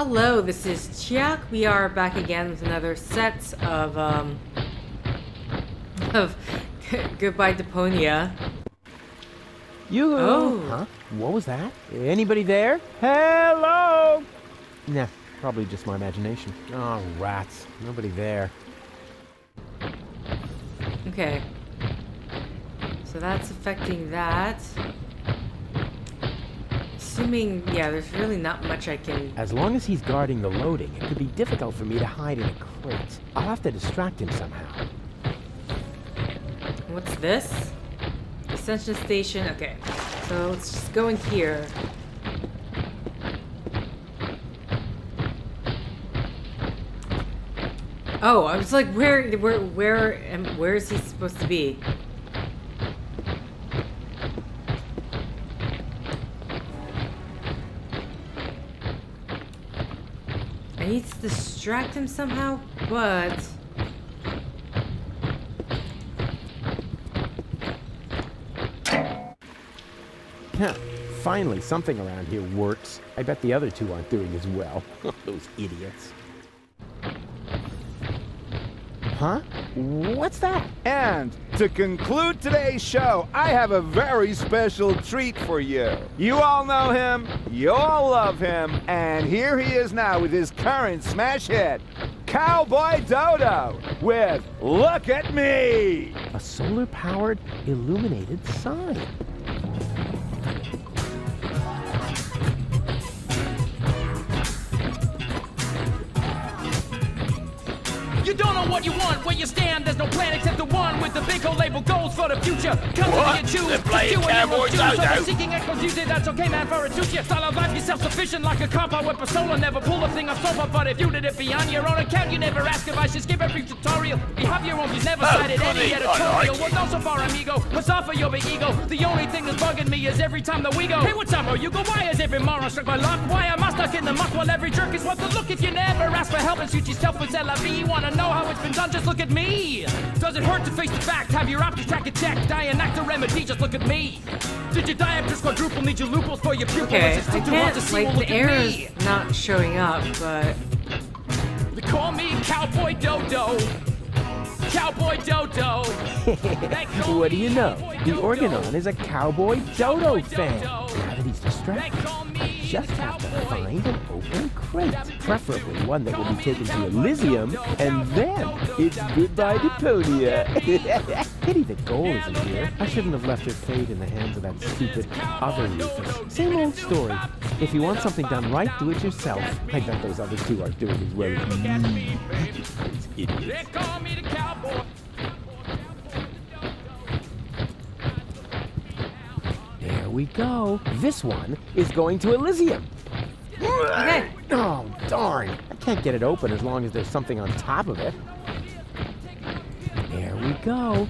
Hello, this is Chiak. We are back again with another set of Goodbye Deponia. You. Oh. Huh? What was that? Anybody there? Hello? Nah, probably just my imagination. Oh, rats. Nobody there. Okay. So that's affecting that. Assuming, yeah, there's really not much I can... As long as he's guarding the loading, it could be difficult for me to hide in a crate. I'll have to distract him somehow. What's this? Ascension Station. Okay. So let's just go in here. Oh, I was like, where is he supposed to be? I need to distract him somehow, but... Finally, something around here works. I bet the other two aren't doing as well. Those idiots. Huh? What's that? And to conclude today's show, I have a very special treat for you. You all know him, you all love him, and here he is now with his current smash hit, Cowboy Dodo, with Look at Me! A solar-powered, illuminated sign. You don't know what you want, where you stand, there's no plan except the one with the big old label goals for the future. Come to and choose, They're playing Cowboy Dodo. Seeking echoes, use it, that's okay, man, for it suits you. Style of life, you're self-sufficient like a compound with persona. Never pull a thing off sofa, but if you did it beyond your own account, you never ask if I should skip every tutorial. You have your own views, never cited any goody, I editorial. like Well, not so far, amigo, what's off of your big ego? The only thing that's bugging me is every time that we go, hey, what's up, bro? You go, why is every moron struck by luck? Why am I stuck in the muck while every jerk is what the look? If you never ask for help and suit yourself with LV, you wanna know how it's been done? Just look at me. Does it hurt to face the fact? Have your options track a check. Die and act a remedy. Just look at me. Did your diopters quadruple? Need your loopholes for your pupils? Okay, It's I too hard to can't, see. like, Well, the look at arrow's me. not showing up, but... They call me Cowboy Dodo. Cowboy Dodo. What do you know? The Organon is a Cowboy Dodo fan. Now that he's distracted, I just have to find an open crate. Preferably one that will be taken to Elysium, and then it's goodbye Deponia. Pity the goal isn't here. I shouldn't have left her fate in the hands of that stupid other Rufus. Same old story. If you want something done right, do it yourself. I bet those other two aren't doing as well as me. Those idiots. They call me the cowboy. There we go. This one is going to Elysium. Okay. Oh, darn. I can't get it open as long as there's something on top of it. There we go.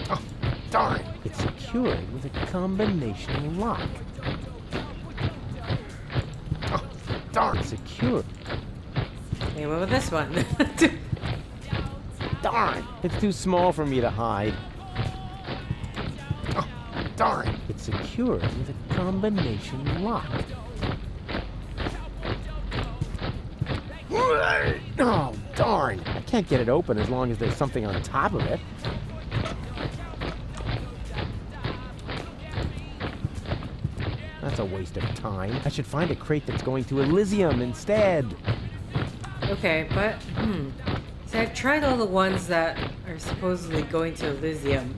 Oh, darn. It's secured with a combination lock. Oh, darn. Secure. Okay, what about this one? Darn. It's too small for me to hide. Oh, darn. It's secured with a combination lock. Oh, darn. I can't get it open as long as there's something on top of it. That's a waste of time. I should find a crate that's going to Elysium instead. Okay, but, So I've tried all the ones that are supposedly going to Elysium.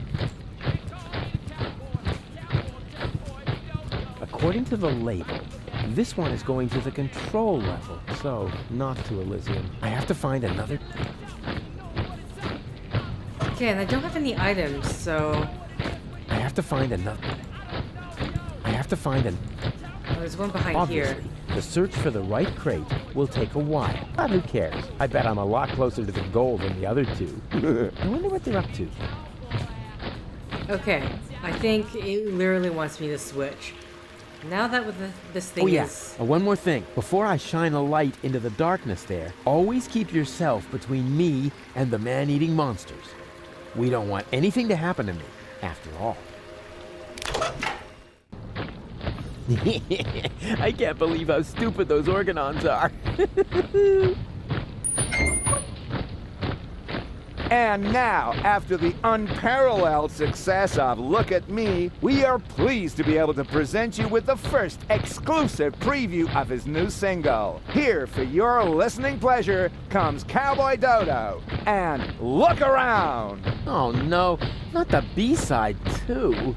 According to the label, this one is going to the control level, so not to Elysium. I have to find another... Okay, and I don't have any items, so... I have to find another... Oh, there's one behind Obviously, here. the search for the right crate will take a while. But who cares? I bet I'm a lot closer to the goal than the other two. I wonder what they're up to. Okay, I think it literally wants me to switch. Now that with this thing is... One more thing. Before I shine a light into the darkness there, always keep yourself between me and the man-eating monsters. We don't want anything to happen to me, after all. I can't believe how stupid those Organons are. And now, after the unparalleled success of Look at Me, we are pleased to be able to present you with the first exclusive preview of his new single. Here, for your listening pleasure, comes Cowboy Dodo and Look Around. Oh no, not the B-side too.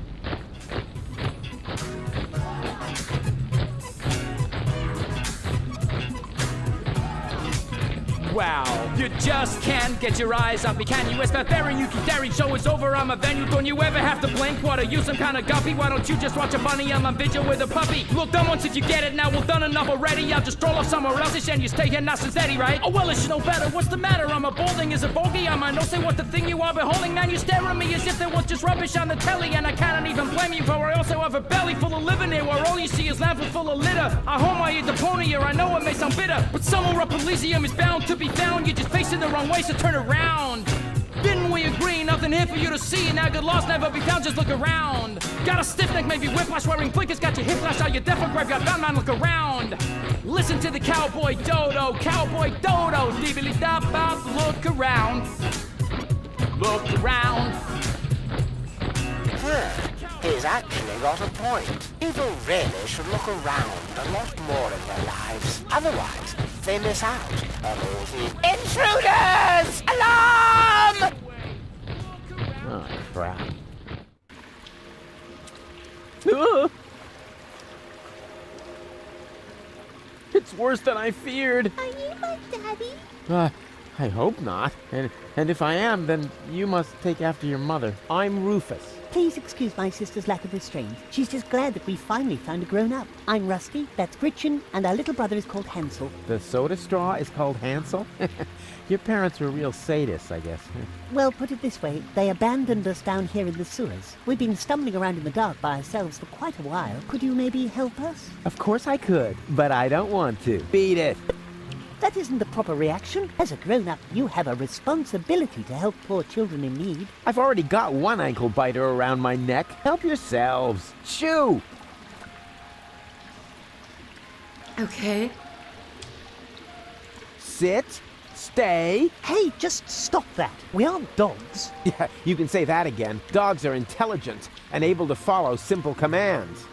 Wow, you just can't get your eyes off me, can you? It's barbarian, you keep daring, show is over, I'm a venue. Don't you ever have to blink? What, are you some kind of guppy? Why don't you just watch a bunny? I'm on vigil with a puppy. Look, done once if you get it, now we're done enough already. I'll just stroll off somewhere else and you stay here nice and steady, right? Oh well, it's no better, what's the matter? I'm a balding, is a bogey, I might not say what the thing you are beholding. Man, you stare at me as if there was just rubbish on the telly. And I cannot even blame you, for I also have a belly full of living here, where all you see is lamp full of litter. I home I eat Deponia, I know it may sound bitter, but somewhere up Elysium is bound to be found. You're just facing the wrong way, so turn around. Didn't we agree? Nothing here for you to see. Now good loss never be found, just look around. Got a stiff neck, maybe whiplash, wearing blinkers, got your hip flash out, your deaf or grave, got bound, man, look around. Listen to the Cowboy Dodo, deebily da bop, look around. Look around. He's actually got a point. People really should look around a lot more in their lives. Otherwise, they miss out on all the intruders! Alarm! Oh, crap. Ah! It's worse than I feared. Are you my daddy? I hope not. And if I am, then you must take after your mother. I'm Rufus. Please excuse my sister's lack of restraint. She's just glad that we finally found a grown-up. I'm Rusty, that's Gretchen, and our little brother is called Hansel. The soda straw is called Hansel? Your parents were real sadists, I guess. Well, put it this way, they abandoned us down here in the sewers. We've been stumbling around in the dark by ourselves for quite a while. Could you maybe help us? Of course I could, but I don't want to. Beat it. That isn't the proper reaction. As a grown-up, you have a responsibility to help poor children in need. I've already got one ankle biter around my neck. Help yourselves. Shoo! Okay. Sit. Stay. Hey, just stop that. We aren't dogs. Yeah, you can say that again. Dogs are intelligent and able to follow simple commands.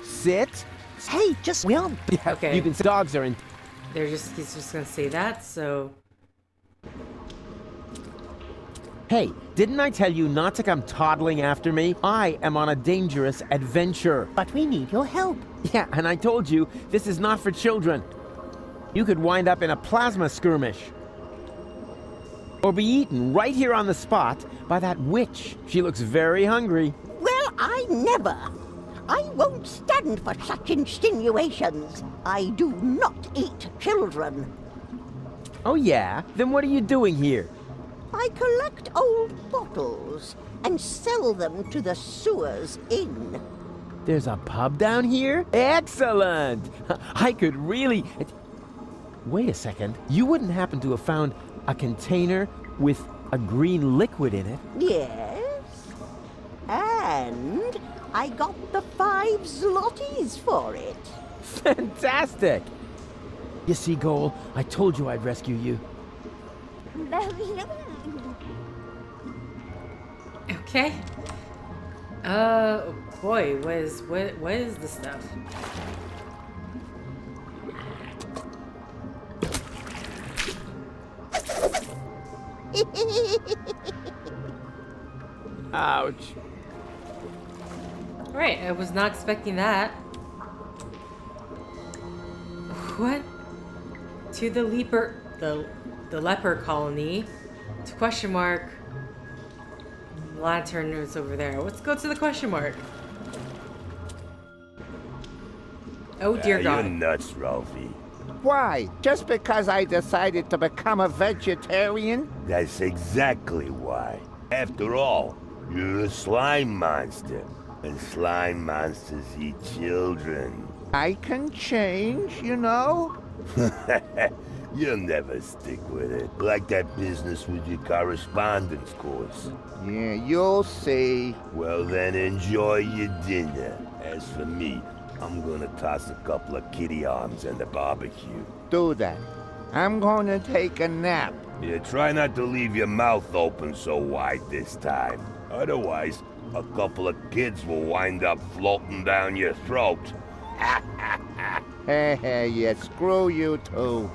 Sit. Hey, just... We aren't... Yeah, Okay. you can say dogs are in... He's just gonna say that, so... Hey, didn't I tell you not to come toddling after me? I am on a dangerous adventure. But we need your help. Yeah, and I told you, this is not for children. You could wind up in a plasma skirmish. Or be eaten right here on the spot by that witch. She looks very hungry. Well, I never. I won't stand for such insinuations. I do not eat children. Oh yeah? Then what are you doing here? I collect old bottles and sell them to the sewers inn. There's a pub down here? Excellent! I could really... Wait a second. You wouldn't happen to have found a container with a green liquid in it? Yes. And I got the 5 zlotys for it. Fantastic! You see, Goal, I told you I'd rescue you. Okay. Oh boy, what is this stuff? Ouch. Right, I was not expecting that. What? To the leper colony. To question mark. Lantern is over there. Let's go to the question mark. Oh dear God. You're nuts, Ralphie. Why? Just because I decided to become a vegetarian? That's exactly why. After all, you're a slime monster. And slime monsters eat children. I can change, you know? You'll never stick with it. Like that business with your correspondence course. Yeah, you'll see. Well then, enjoy your dinner. As for me, I'm gonna toss a couple of kitty arms in the barbecue. Do that. I'm gonna take a nap. Yeah, try not to leave your mouth open so wide this time. Otherwise, a couple of kids will wind up floating down your throat. Hey, yeah, screw you too.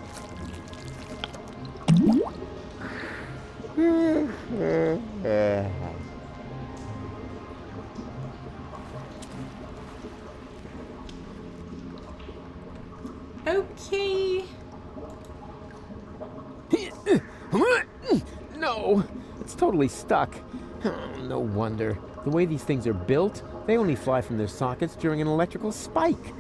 Okay. No, it's totally stuck. No wonder. The way these things are built, they only fly from their sockets during an electrical spike.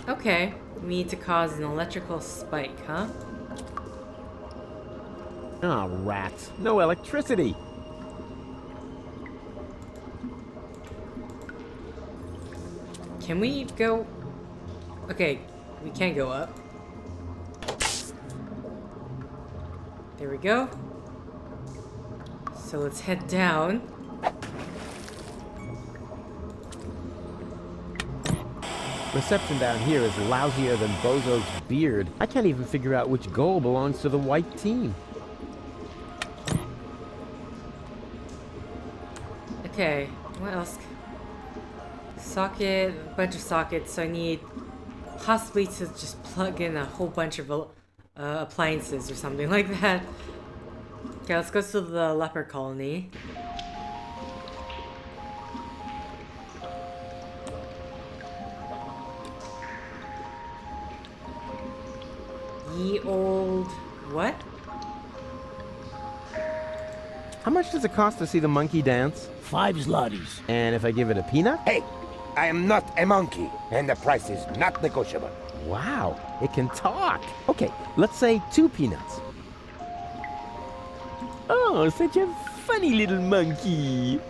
Okay. We need to cause an electrical spike, huh? Ah, rats. No electricity. Can we go... Okay, we can go up. There we go. So let's head down. Reception down here is lousier than Bozo's beard. I can't even figure out which goal belongs to the white team. Okay, what else? Socket, a bunch of sockets, so I need possibly to just plug in a whole bunch of appliances or something like that. Okay, let's go to the leper colony. Ye old... what? How much does it cost to see the monkey dance? 5 zlotys. And if I give it a peanut? Hey, I am not a monkey, and the price is not negotiable. Wow, it can talk. Okay, let's say 2 peanuts. Oh, such a funny little monkey.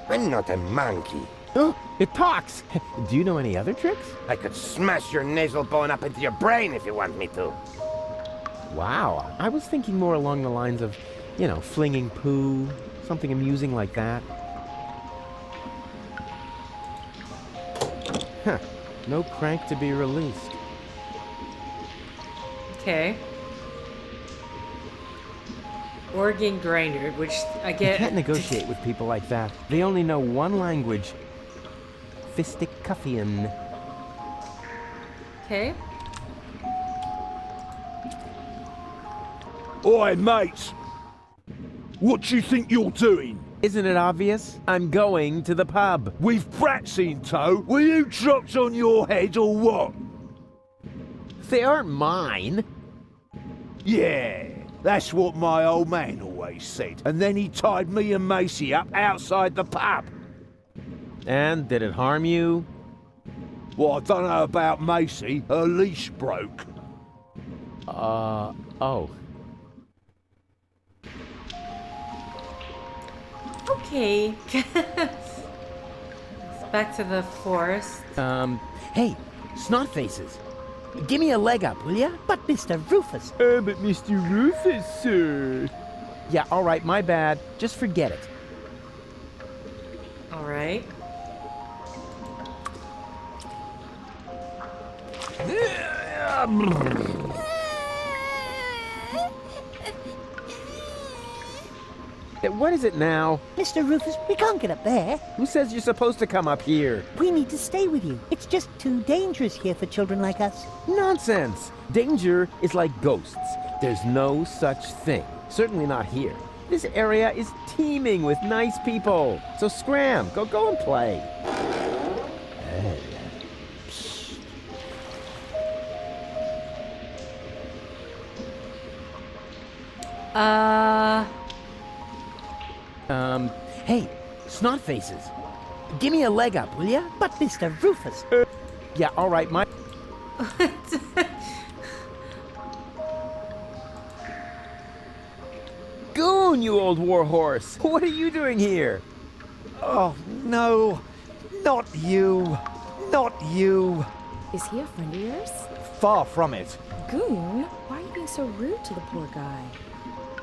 I'm not a monkey. Oh, it talks. Do you know any other tricks? I could smash your nasal bone up into your brain if you want me to. Wow, I was thinking more along the lines of, you know, flinging poo, something amusing like that. Huh, no crank to be released. Okay. Organ grinder, which I You get... can't negotiate with people like that. They only know one language. Fisticuffian. Okay. Oi, mates! What do you think you're doing? Isn't it obvious? I'm going to the pub. With brats in tow? Were you dropped on your head or what? They aren't mine. Yeah, that's what my old man always said. And then he tied me and Macy up outside the pub. And did it harm you? Well, I don't know about Macy. Her leash broke. Oh. Okay. Back to the forest. Hey, snot faces. Give me a leg up, will ya? But Mr. Rufus, But Mr. Rufus, sir. Yeah, all right, my bad. Just forget it. All right. What is it now? Mr. Rufus, we can't get up there. Who says you're supposed to come up here? We need to stay with you. It's just too dangerous here for children like us. Nonsense! Danger is like ghosts. There's no such thing. Certainly not here. This area is teeming with nice people. So scram, go and play. Hey, snot faces. Give me a leg up, will ya? But Mr. Rufus, Yeah, all right, my... Goon, you old warhorse! What are you doing here? Oh, no. Not you. Not you. Is he a friend of yours? Far from it. Goon, why are you being so rude to the poor guy?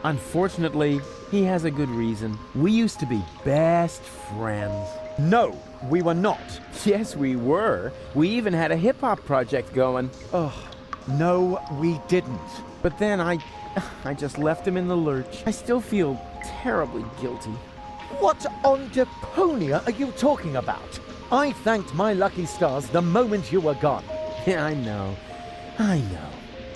Unfortunately, he has a good reason. We used to be best friends. No, we were not. Yes, we were. We even had a hip-hop project going. Oh, no, we didn't. But then I just left him in the lurch. I still feel terribly guilty. What on Deponia are you talking about? I thanked my lucky stars the moment you were gone. Yeah, I know.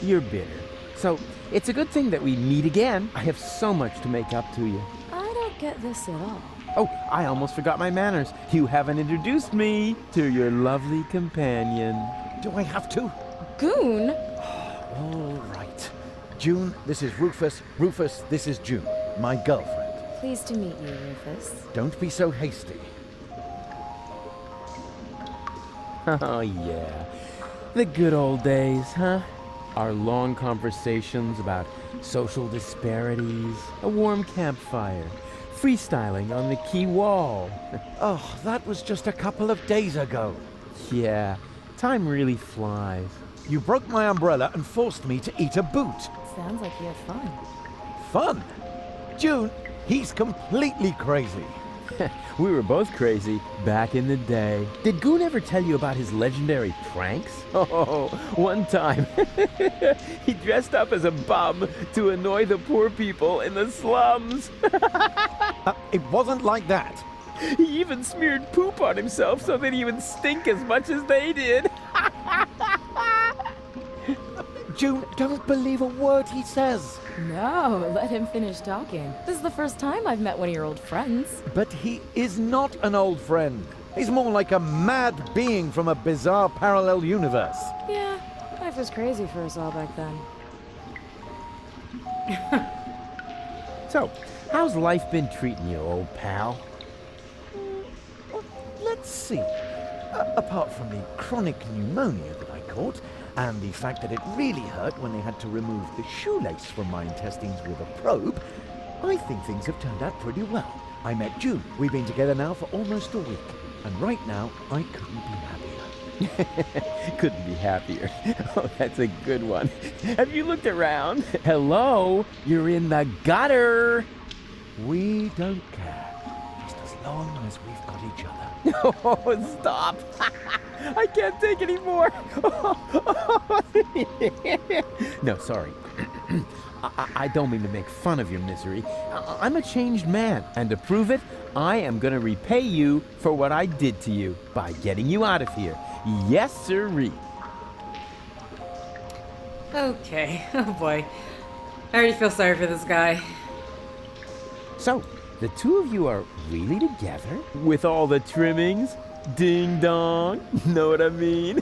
You're bitter. So, it's a good thing that we meet again. I have so much to make up to you. I don't get this at all. Oh, I almost forgot my manners. You haven't introduced me to your lovely companion. Do I have to? Goon? All right. June, this is Rufus. Rufus, this is June, my girlfriend. Pleased to meet you, Rufus. Don't be so hasty. Oh, yeah. The good old days, huh? Our long conversations about social disparities, a warm campfire, freestyling on the quay wall. Oh, that was just a couple of days ago. Yeah, time really flies. You broke my umbrella and forced me to eat a boot. Sounds like you had fun. Fun? June, he's completely crazy. We were both crazy back in the day. Did Goon ever tell you about his legendary pranks? Oh, one time he dressed up as a bum to annoy the poor people in the slums. It wasn't like that. He even smeared poop on himself so that he would stink as much as they did. June, don't believe a word he says. No, let him finish talking. This is the first time I've met one of your old friends. But he is not an old friend. He's more like a mad being from a bizarre parallel universe. Yeah, life was crazy for us all back then. So, how's life been treating you, old pal? Let's see. Apart from the chronic pneumonia that I caught, and the fact that it really hurt when they had to remove the shoelace from my intestines with a probe, I think things have turned out pretty well. I met June. We've been together now for almost a week, and right now, I couldn't be happier. Couldn't be happier. Oh, that's a good one. Have you looked around? Hello? You're in the gutter. We don't care, just as long as we've got each other. Oh, stop. I can't take any more. No, sorry. I don't mean to make fun of your misery. I'm a changed man, and to prove it, I am going to repay you for what I did to you by getting you out of here. Yes, sirree. Okay, oh boy. I already feel sorry for this guy. So, the two of you are really together? With all the trimmings? Ding dong. Know what I mean?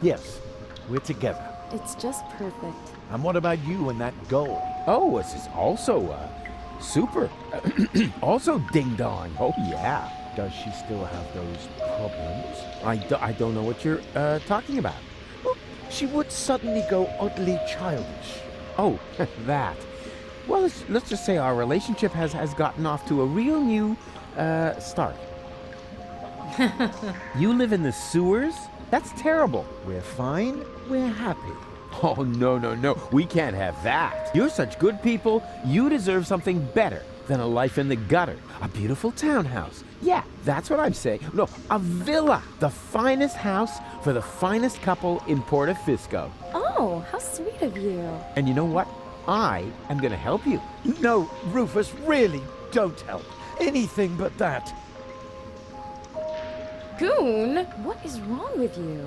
Yes, we're together. It's just perfect. And what about you and that goal? Oh, this is also, super. Also ding dong. Oh, yeah. Does she still have those problems? I don't know what you're, talking about. Well, she would suddenly go oddly childish. Oh, that. Well, let's just say our relationship has gotten off to a real new, start. You live in the sewers? That's terrible. We're fine. We're happy. Oh, no. We can't have that. You're such good people. You deserve something better than a life in the gutter. A beautiful townhouse. Yeah, that's what I'm saying. No, a villa. The finest house for the finest couple in Portofisco. Oh, how sweet of you. And you know what? I am going to help you. No, Rufus, really, don't help. Anything but that. Goon, what is wrong with you?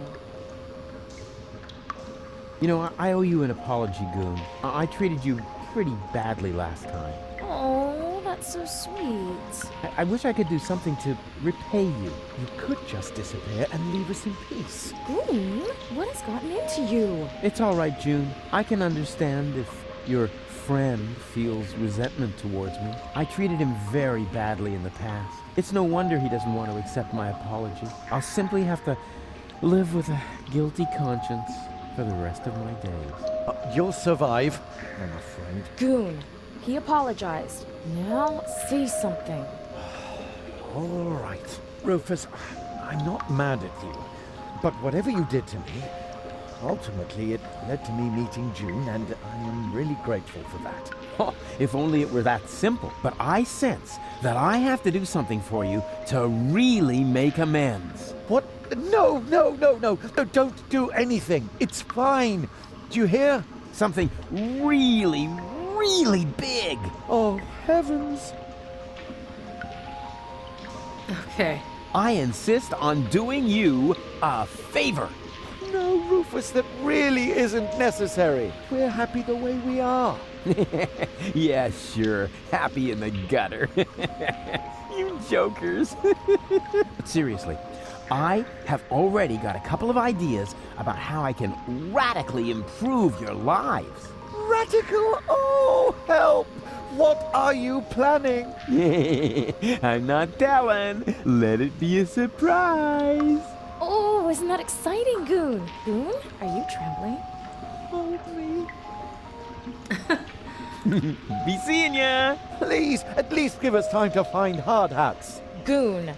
You know, I owe you an apology, Goon. I treated you pretty badly last time. Oh, that's so sweet. I wish I could do something to repay you. You could just disappear and leave us in peace. Goon, what has gotten into you? It's all right, June. I can understand if your friend feels resentment towards me. I treated him very badly in the past. It's no wonder he doesn't want to accept my apology. I'll simply have to live with a guilty conscience for the rest of my days. You'll survive, I'm afraid. Goon, he apologized. Now say something. All right. Rufus, I'm not mad at you. But whatever you did to me, Ultimately, it led to me meeting June, and I am really grateful for that. Oh, if only it were that simple. But I sense that I have to do something for you to really make amends. What? No, don't do anything. It's fine. Do you hear? Something really, really big. Oh, heavens. Okay. I insist on doing you a favor. No, Rufus, that really isn't necessary. We're happy the way we are. Yeah, sure. Happy in the gutter. You jokers. But seriously, I have already got a couple of ideas about how I can radically improve your lives. Radical? Oh, help! What are you planning? I'm not telling. Let it be a surprise. Oh, isn't that exciting, Goon? Goon, are you trembling? Hold me. Be seeing ya. Please, at least give us time to find hard hats. Goon.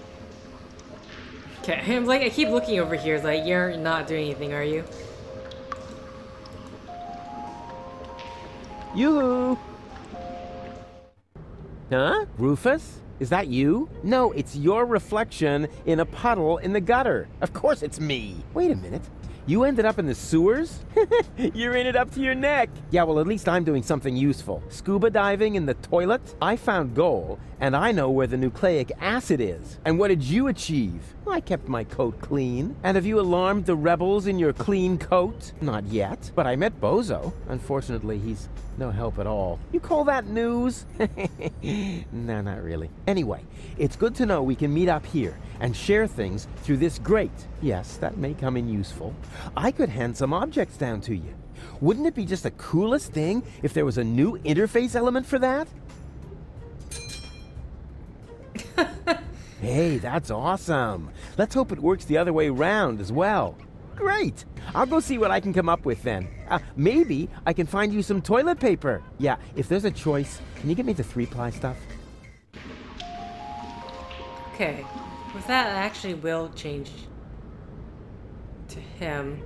Okay, I'm like, I keep looking over here. It's like, you're not doing anything, are you? Yoo-hoo. Huh? Rufus? Is that you? No, it's your reflection in a puddle in the gutter. Of course it's me. Wait a minute. You ended up in the sewers? You're in it up to your neck. Yeah, well, at least I'm doing something useful. Scuba diving in the toilet? I found gold, and I know where the nucleic acid is. And what did you achieve? I kept my coat clean. And have you alarmed the rebels in your clean coat? Not yet, but I met Bozo. Unfortunately, he's no help at all. You call that news? No, not really. Anyway, it's good to know we can meet up here and share things through this grate. Yes, that may come in useful. I could hand some objects down to you. Wouldn't it be just the coolest thing if there was a new interface element for that? Hey, that's awesome. Let's hope it works the other way round as well. Great! I'll go see what I can come up with then. Maybe I can find you some toilet paper. Yeah, if there's a choice, can you get me the 3-ply stuff? Okay. With that, I actually will change to him.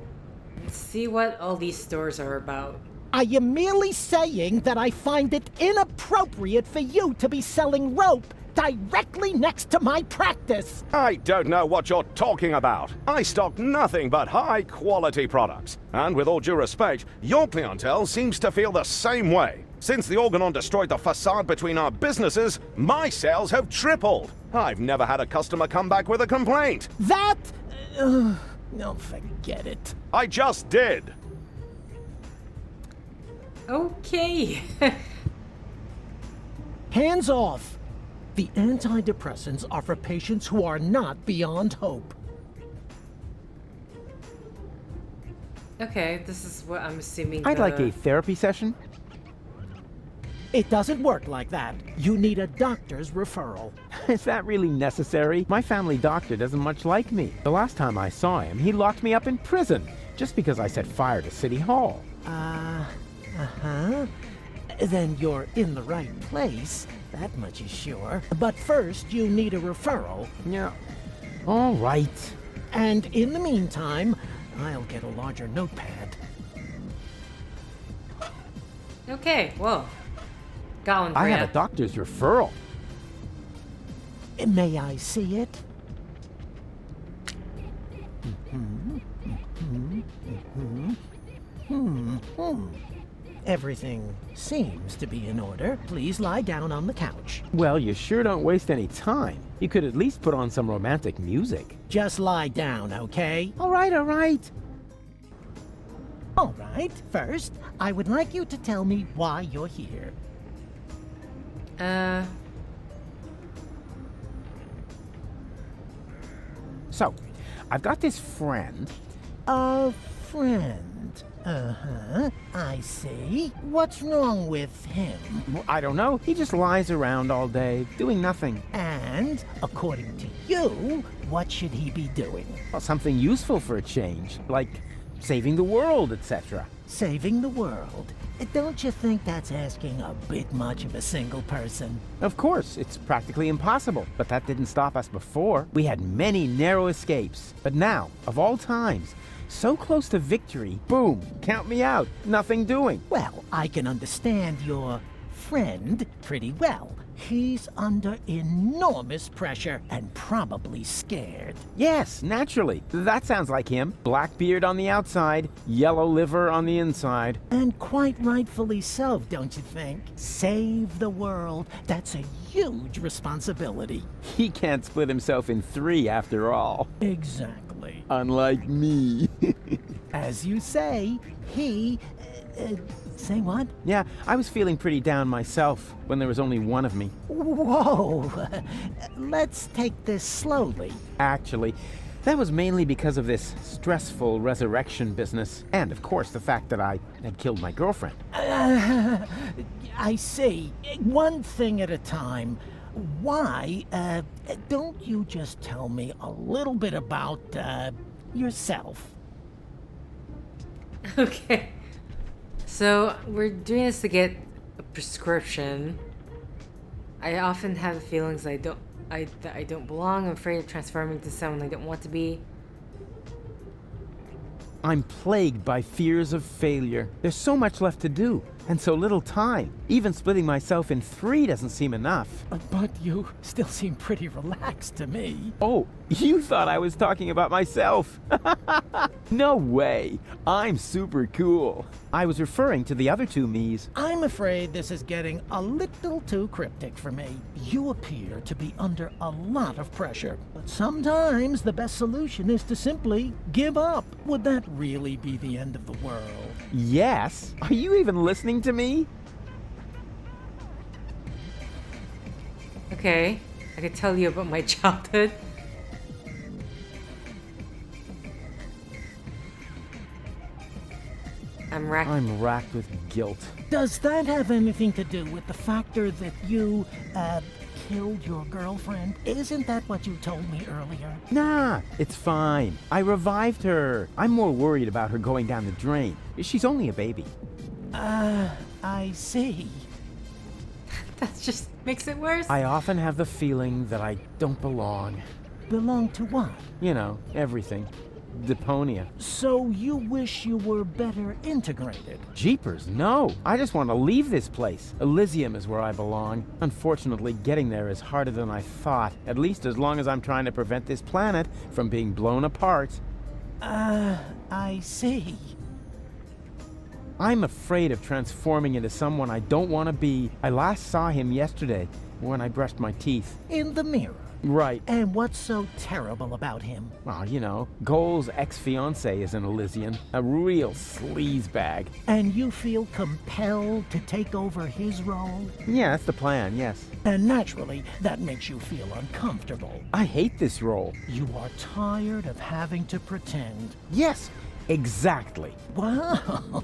Let's see what all these stores are about. I am merely saying that I find it inappropriate for you to be selling rope directly next to my practice. I don't know what you're talking about. I stock nothing but high-quality products. And with all due respect, your clientele seems to feel the same way. Since the Organon destroyed the facade between our businesses, my sales have tripled. I've never had a customer come back with a complaint. That... no, forget it. I just did. Okay. Hands off. The antidepressants are for patients who are not beyond hope. Okay, this is what I'm assuming. I'd like a therapy session. It doesn't work like that. You need a doctor's referral. Is that really necessary? My family doctor doesn't much like me. The last time I saw him, he locked me up in prison just because I set fire to City Hall. Then you're in the right place. That much is sure. But first, you need a referral. Yeah. All right. And in the meantime, I'll get a larger notepad. Okay, well. Got one for I ya. have a doctor's referral. May I see it? Everything seems to be in order. Please lie down on the couch. Well, you sure don't waste any time. You could at least put on some romantic music. Just lie down, okay? All right, all right. All right. First, I would like you to tell me why you're here. So, I've got this friend. A friend. I see. What's wrong with him? Well, I don't know. He just lies around all day, doing nothing. And, according to you, what should he be doing? Well, something useful for a change, like saving the world, etc. Saving the world? Don't you think that's asking a bit much of a single person? Of course, it's practically impossible, but that didn't stop us before. We had many narrow escapes, but now, of all times, so close to victory, boom, count me out, nothing doing. Well, I can understand your friend pretty well. He's under enormous pressure and probably scared. Yes, naturally. That sounds like him. Black beard on the outside, yellow liver on the inside. And quite rightfully so, don't you think? Save the world. That's a huge responsibility. He can't split himself in three after all. Exactly. Unlike me. As you say, he... say what? Yeah, I was feeling pretty down myself when there was only one of me. Whoa! Let's take this slowly. Actually, that was mainly because of this stressful resurrection business, and of course the fact that I had killed my girlfriend. I see. One thing at a time. Why, don't you just tell me a little bit about, yourself? Okay. So, we're doing this to get a prescription. I often have the feelings that I don't belong. I'm afraid of transforming to someone I don't want to be. I'm plagued by fears of failure. There's so much left to do, and so little time. Even splitting myself in three doesn't seem enough. But you still seem pretty relaxed to me. Oh, you thought I was talking about myself. No way. I'm super cool. I was referring to the other two me's. I'm afraid this is getting a little too cryptic for me. You appear to be under a lot of pressure. But sometimes the best solution is to simply give up. Would that really be the end of the world? Yes. Are you even listening to me? Okay, I could tell you about my childhood. I'm racked with guilt. Does that have anything to do with the factor that you, killed your girlfriend? Isn't that what you told me earlier? Nah, it's fine. I revived her. I'm more worried about her going down the drain. She's only a baby. I see. That just makes it worse. I often have the feeling that I don't belong. Belong to what? You know, everything. Deponia. So you wish you were better integrated? Jeepers, no. I just want to leave this place. Elysium is where I belong. Unfortunately, getting there is harder than I thought. At least as long as I'm trying to prevent this planet from being blown apart. I see. I'm afraid of transforming into someone I don't want to be. I last saw him yesterday when I brushed my teeth. In the mirror? Right. And what's so terrible about him? Well, you know, Goal's ex-fiancée is an Elysian. A real sleazebag. And you feel compelled to take over his role? Yeah, that's the plan, yes. And naturally, that makes you feel uncomfortable. I hate this role. You are tired of having to pretend. Yes, exactly. Wow,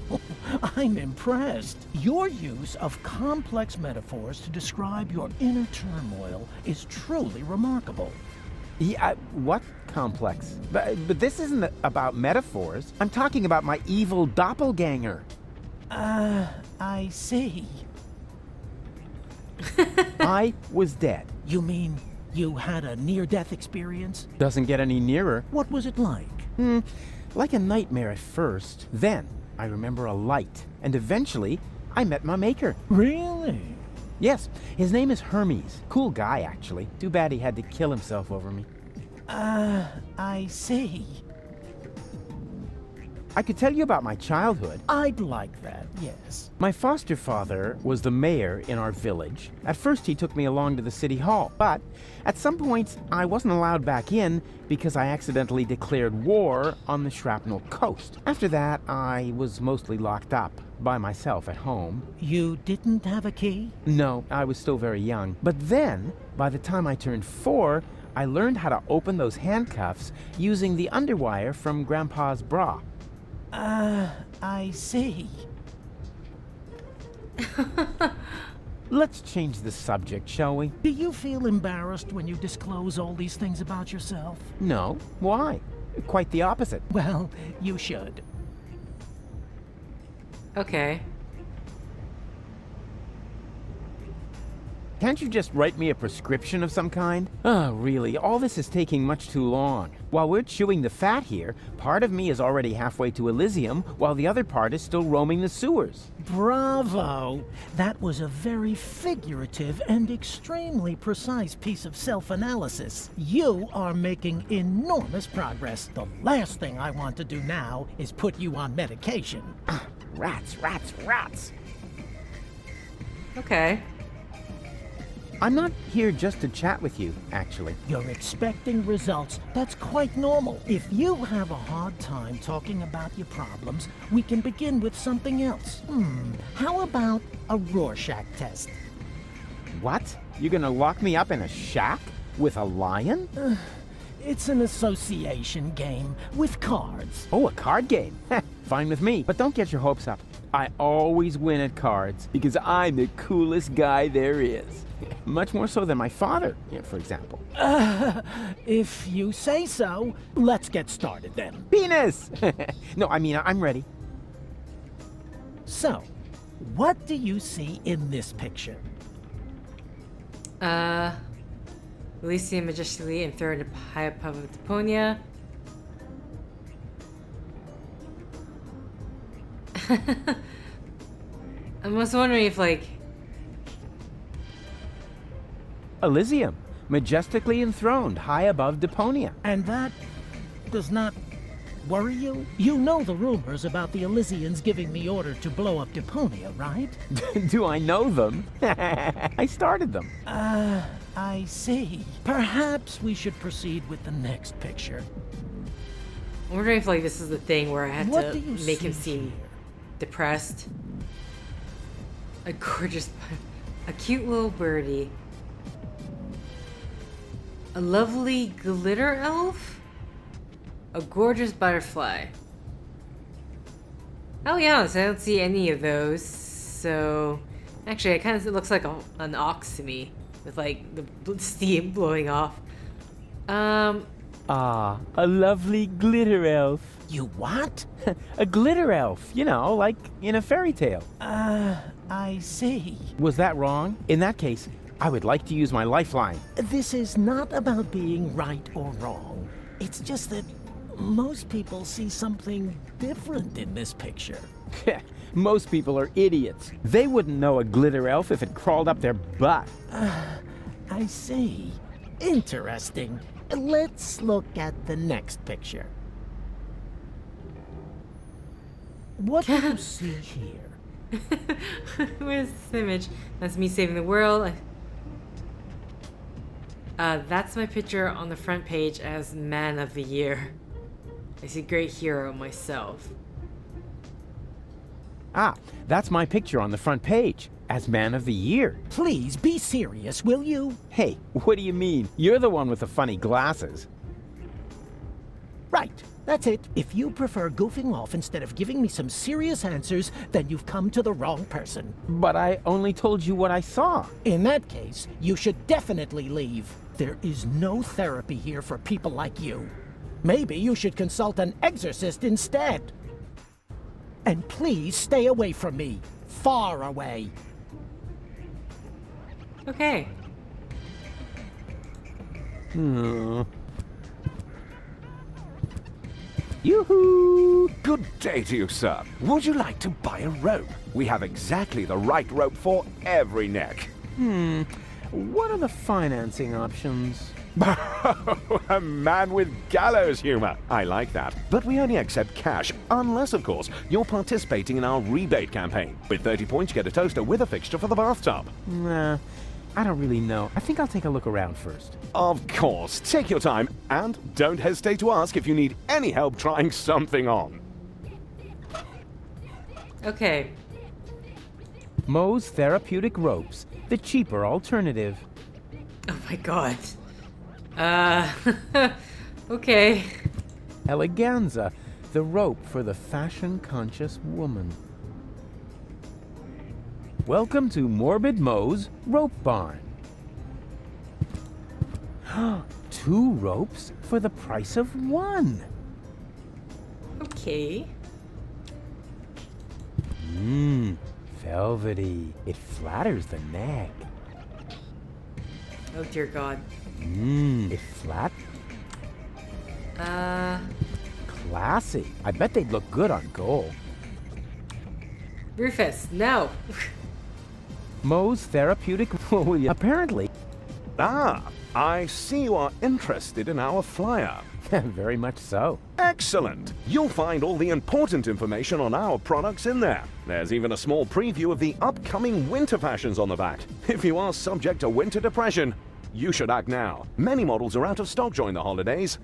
I'm impressed. Your use of complex metaphors to describe your inner turmoil is truly remarkable. Yeah, what complex? But this isn't about metaphors. I'm talking about my evil doppelganger. I see. I was dead. You mean you had a near-death experience? Doesn't get any nearer. What was it like? Like a nightmare at first. Then, I remember a light. And eventually, I met my maker. Really? Yes, his name is Hermes. Cool guy, actually. Too bad he had to kill himself over me. I see. I could tell you about my childhood. I'd like that, yes. My foster father was the mayor in our village. At first he took me along to the city hall, but at some point I wasn't allowed back in because I accidentally declared war on the Shrapnel Coast. After that, I was mostly locked up by myself at home. You didn't have a key? No, I was still very young. But then, by the time I turned 4, I learned how to open those handcuffs using the underwire from Grandpa's bra. I see. Let's change the subject, shall we? Do you feel embarrassed when you disclose all these things about yourself? No. Why? Quite the opposite. Well, you should. Okay. Can't you just write me a prescription of some kind? Oh, really, all this is taking much too long. While we're chewing the fat here, part of me is already halfway to Elysium, while the other part is still roaming the sewers. Bravo! That was a very figurative and extremely precise piece of self-analysis. You are making enormous progress. The last thing I want to do now is put you on medication. Rats, rats, rats! Okay. I'm not here just to chat with you, actually. You're expecting results. That's quite normal. If you have a hard time talking about your problems, we can begin with something else. How about a Rorschach test? What? You're gonna lock me up in a shack? With a lion? It's an association game with cards. Oh, a card game? Fine with me, but don't get your hopes up. I always win at cards because I'm the coolest guy there is. Much more so than my father, for example. If you say so, let's get started then. Penis! No, I mean, I'm ready. So, what do you see in this picture? Elysium majestically enthroned high above Deponia. I was wondering if, like... Elysium, majestically enthroned high above Deponia. And that does not worry you? You know the rumors about the Elysians giving the order to blow up Deponia, right? Do I know them? I started them. I see. Perhaps we should proceed with the next picture. I'm wondering if, like, this is the thing where I had What to do you make him see seem depressed. A gorgeous... a cute little birdie. A lovely glitter elf? A gorgeous butterfly. I'll be honest, I don't see any of those, so... Actually, it looks like an ox to me, with, like, the steam blowing off. Ah, a lovely glitter elf. You what? A glitter elf, you know, like in a fairy tale. I see. Was that wrong? In that case, I would like to use my lifeline. This is not about being right or wrong. It's just that most people see something different in this picture. Most people are idiots. They wouldn't know a glitter elf if it crawled up their butt. I see. Interesting. Let's look at the next picture. What do you see here? Where's this image? That's me saving the world. That's my picture on the front page as Man of the Year. I see great hero myself. Ah, that's my picture on the front page as Man of the Year. Please be serious, will you? Hey, what do you mean? You're the one with the funny glasses. Right, that's it. If you prefer goofing off instead of giving me some serious answers, then you've come to the wrong person. But I only told you what I saw. In that case, you should definitely leave. There is no therapy here for people like you. Maybe you should consult an exorcist instead. And please stay away from me. Far away. Okay. Yoo-hoo! Good day to you, sir. Would you like to buy a rope? We have exactly the right rope for every neck. What are the financing options? A man with gallows humor. I like that. But we only accept cash, unless, of course, you're participating in our rebate campaign. With 30 points, you get a toaster with a fixture for the bathtub. Nah, I don't really know. I think I'll take a look around first. Of course. Take your time, and don't hesitate to ask if you need any help trying something on. Okay. Moe's Therapeutic Ropes, the cheaper alternative. Oh my god. Okay. Eleganza, the rope for the fashion-conscious woman. Welcome to Morbid Moe's Rope Barn. 2 ropes for the price of 1. Okay. Velvety. It flatters the neck. Oh dear God. It flat. Classy. I bet they'd look good on gold. Rufus, no. Moe's therapeutic. Apparently. Ah, I see you are interested in our flyer. Very much so. Excellent! You'll find all the important information on our products in there. There's even a small preview of the upcoming winter fashions on the back. If you are subject to winter depression, you should act now. Many models are out of stock during the holidays.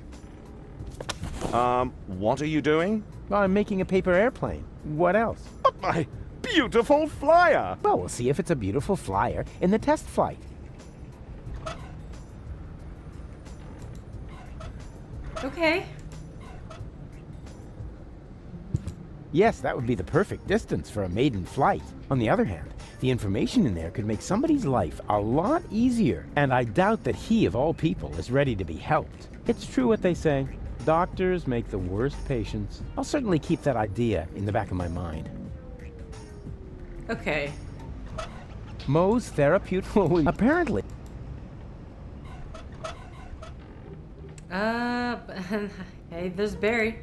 What are you doing? Well, I'm making a paper airplane. What else? But my beautiful flyer! Well, we'll see if it's a beautiful flyer in the test flight. Okay. Yes, that would be the perfect distance for a maiden flight. On the other hand, the information in there could make somebody's life a lot easier, and I doubt that he, of all people, is ready to be helped. It's true what they say. Doctors make the worst patients. I'll certainly keep that idea in the back of my mind. Okay. Moe's therapeutic. Apparently. Hey, there's Barry.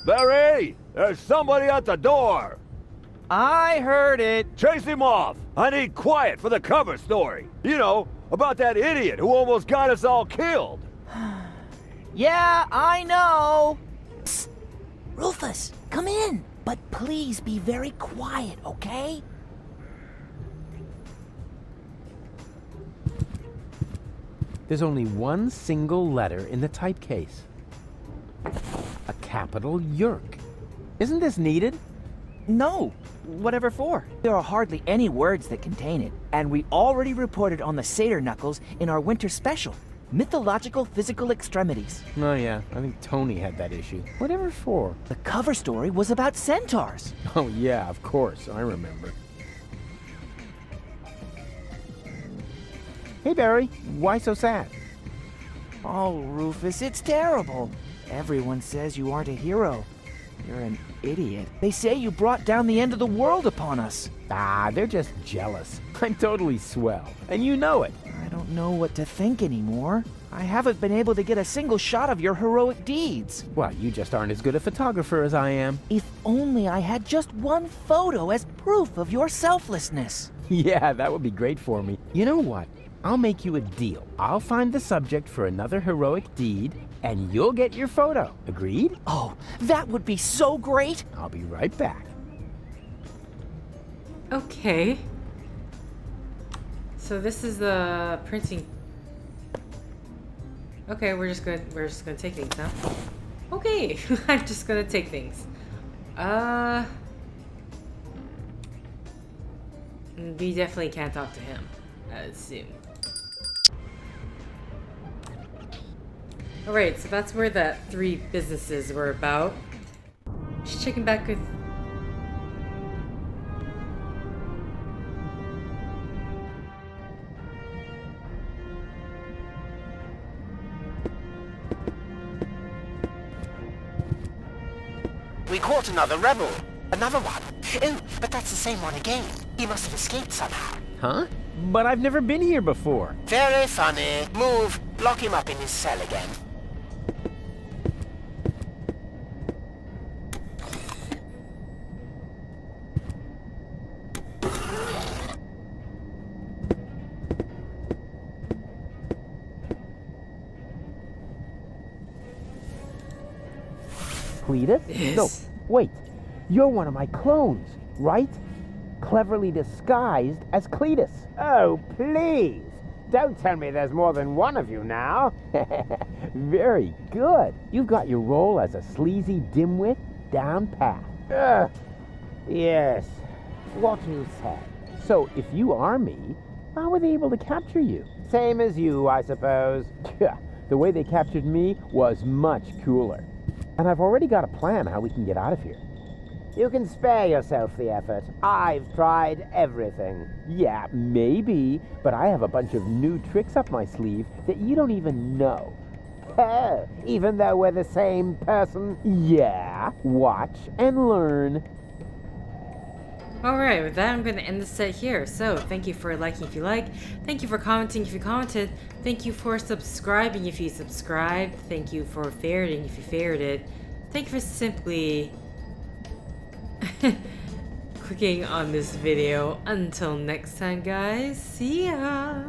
Barry! There's somebody at the door! I heard it! Chase him off! I need quiet for the cover story. You know, about that idiot who almost got us all killed. Yeah, I know! Psst. Rufus, come in! But please be very quiet, okay? There's only one single letter in the typecase. A capital Yerk. Isn't this needed? No. Whatever for? There are hardly any words that contain it, and we already reported on the satyr knuckles in our winter special. Mythological physical extremities. Oh yeah, I think Tony had that issue. Whatever for? The cover story was about centaurs. Oh yeah, of course, I remember. Hey Barry, why so sad? Oh, Rufus, it's terrible. Everyone says you aren't a hero. You're an idiot. They say you brought down the end of the world upon us. Ah, they're just jealous. I'm totally swell, and you know it. I don't know what to think anymore. I haven't been able to get a single shot of your heroic deeds. Well, you just aren't as good a photographer as I am. If only I had just one photo as proof of your selflessness. Yeah, that would be great for me. You know what? I'll make you a deal. I'll find the subject for another heroic deed, and you'll get your photo. Agreed? Oh, that would be so great! I'll be right back. Okay. So this is the printing. Okay, we're just gonna take things now. Okay, I'm just gonna take things. We definitely can't talk to him soon. Alright, so that's where the 3 businesses were about. Just checking back with... We caught another rebel. Another one. Oh, but that's the same one again. He must have escaped somehow. Huh? But I've never been here before. Very funny. Move. Lock him up in his cell again. Cletus? Yes. No, wait. You're one of my clones, right? Cleverly disguised as Cletus. Oh, please. Don't tell me there's more than one of you now. Very good. You've got your role as a sleazy dimwit down pat. Yes. What you said. So, if you are me, how were they able to capture you? Same as you, I suppose. The way they captured me was much cooler. And I've already got a plan how we can get out of here. You can spare yourself the effort. I've tried everything. Yeah, maybe, but I have a bunch of new tricks up my sleeve that you don't even know. Oh, even though we're the same person? Yeah, watch and learn. Alright, with that I'm going to end the set here. So, thank you for liking if you like. Thank you for commenting if you commented. Thank you for subscribing if you subscribed. Thank you for favoriting if you favorited. Thank you for simply clicking on this video. Until next time, guys. See ya!